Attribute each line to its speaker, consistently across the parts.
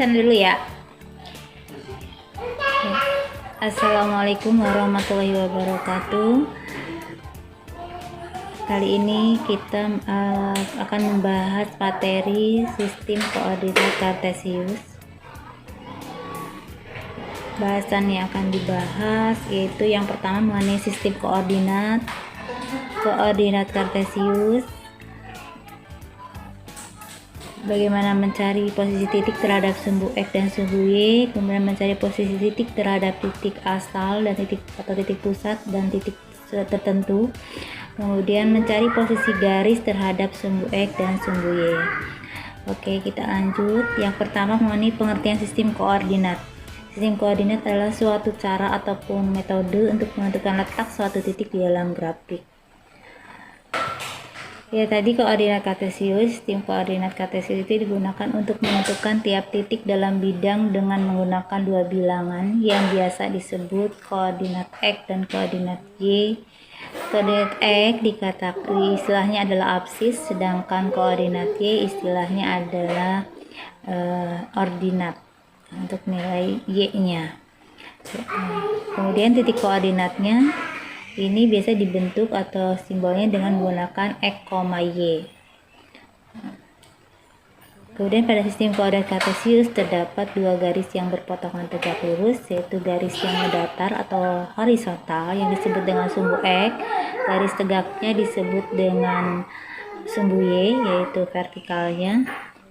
Speaker 1: sana dulu ya. Assalamualaikum warahmatullahi wabarakatuh. Kali ini kita akan membahas materi sistem koordinat kartesius. Bahasan yang akan dibahas yaitu yang pertama mengenai sistem koordinat kartesius, bagaimana mencari posisi titik terhadap sumbu X dan sumbu Y, kemudian mencari posisi titik terhadap titik asal dan titik pusat dan titik tertentu, kemudian mencari posisi garis terhadap sumbu X dan sumbu Y. Oke, kita lanjut. Yang pertama mengenai pengertian sistem koordinat. Sistem koordinat adalah suatu cara ataupun metode untuk menentukan letak suatu titik di dalam grafik. Ya, tadi koordinat kartesius. Sistem koordinat kartesius itu digunakan untuk menentukan tiap titik dalam bidang dengan menggunakan dua bilangan yang biasa disebut koordinat X dan koordinat Y. Koordinat X istilahnya adalah absis, sedangkan koordinat Y istilahnya adalah ordinat untuk nilai Y-nya. Kemudian titik koordinatnya ini biasa dibentuk atau simbolnya dengan menggunakan X, Y. Kemudian pada sistem koordinat kartesius terdapat dua garis yang berpotongan tegak lurus, yaitu garis yang datar atau horizontal yang disebut dengan sumbu X, garis tegaknya disebut dengan sumbu Y, yaitu vertikalnya.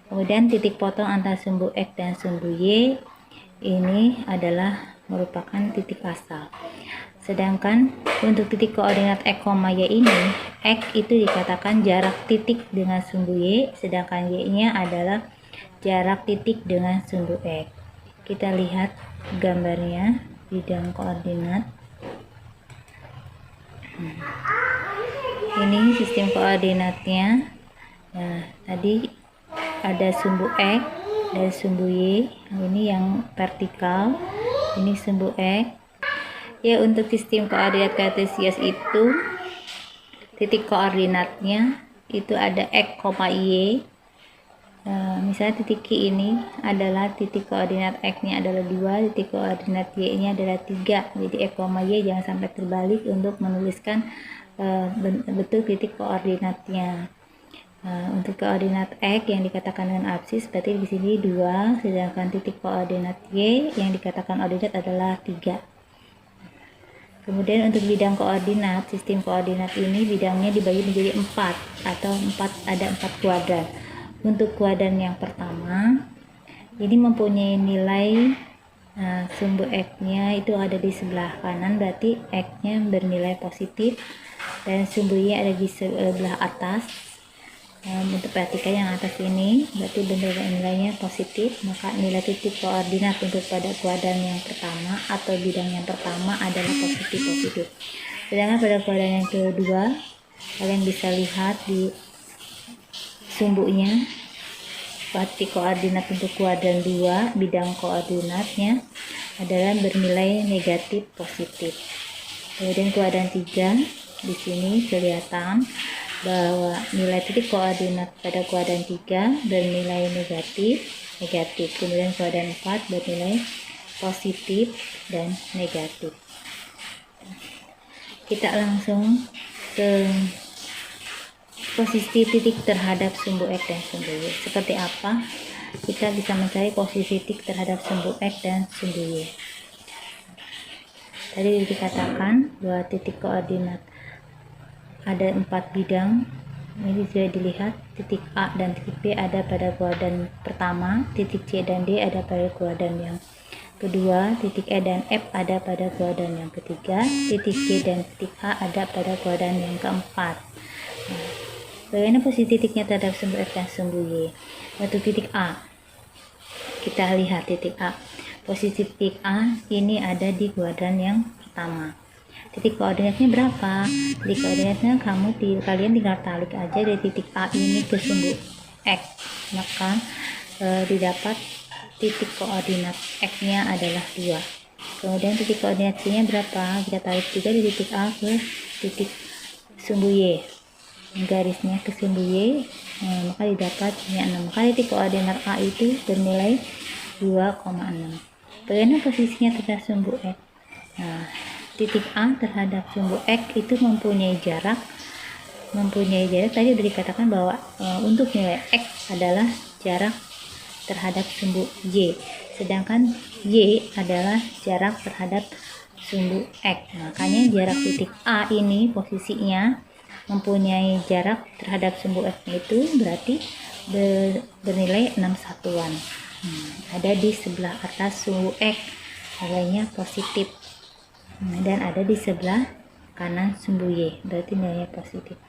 Speaker 1: Kemudian titik potong antara sumbu X dan sumbu Y ini adalah merupakan titik asal. Sedangkan untuk titik koordinat X, Y ini, X itu dikatakan jarak titik dengan sumbu Y, sedangkan Y-nya adalah jarak titik dengan sumbu X. Kita lihat gambarnya, bidang koordinat. Ini sistem koordinatnya. Nah, tadi ada sumbu X dan sumbu Y. Ini yang vertikal, ini sumbu X. Ya, untuk sistem koordinat kartesius itu titik koordinatnya itu ada X, Y. Misalnya titik Q ini adalah titik koordinat X-nya adalah 2, titik koordinat Y-nya adalah 3. Jadi X, Y jangan sampai terbalik untuk menuliskan betul titik koordinatnya. Untuk koordinat X yang dikatakan dengan absis berarti di sini 2, sedangkan titik koordinat Y yang dikatakan ordinat adalah 3. Kemudian untuk bidang koordinat, sistem koordinat ini bidangnya dibagi menjadi 4 atau ada 4 kuadran. Untuk kuadran yang pertama ini mempunyai nilai sumbu X-nya itu ada di sebelah kanan, berarti X-nya bernilai positif, dan sumbu Y ada di sebelah atas. Untuk perhatikan yang atas ini berarti nilainya positif, maka nilai titik koordinat untuk pada kuadran yang pertama atau bidang yang pertama adalah positif. Sedangkan pada kuadran yang kedua, kalian bisa lihat di sumbunya, titik koordinat untuk kuadran 2 bidang koordinatnya adalah bernilai negatif positif. Kemudian kuadran 3 di sini kelihatan bahwa nilai titik koordinat pada kuadran 3 bernilai negatif. Kemudian kuadran 4 bernilai positif dan negatif. Kita langsung ke posisi titik terhadap sumbu X dan sumbu Y. Seperti apa kita bisa mencari posisi titik terhadap sumbu X dan sumbu Y? Tadi dikatakan bahwa titik koordinat ada 4 bidang. Ini sudah dilihat, titik A dan titik B ada pada kuadran pertama, titik C dan D ada pada kuadran yang kedua, titik E dan F ada pada kuadran yang ketiga, titik G dan titik H ada pada kuadran yang keempat. Bagaimana posisi titiknya terhadap sumbu X dan sumbu Y? Untuk titik A, kita lihat titik A. Posisi titik A ini ada di kuadran yang pertama. Titik koordinatnya berapa? Titik koordinatnya kalian tinggal tarik aja dari titik A ini ke sumbu X, maka didapat titik koordinat X-nya adalah 2. Kemudian titik koordinat Y-nya berapa? Kita tarik juga dari titik A ke titik sumbu Y, garisnya ke sumbu Y, maka didapat Y6. Maka titik koordinat A itu bernilai 2,6. Bagaimana posisinya terhadap sumbu X? Nah, titik A terhadap sumbu X itu mempunyai jarak tadi sudah dikatakan bahwa untuk nilai X adalah jarak terhadap sumbu Y, sedangkan Y adalah jarak terhadap sumbu X. Makanya jarak titik A ini posisinya mempunyai jarak terhadap sumbu X itu berarti bernilai 6 satuan. Ada di sebelah atas sumbu X, nilainya positif, dan ada di sebelah kanan sumbu Y, berarti nilainya positif.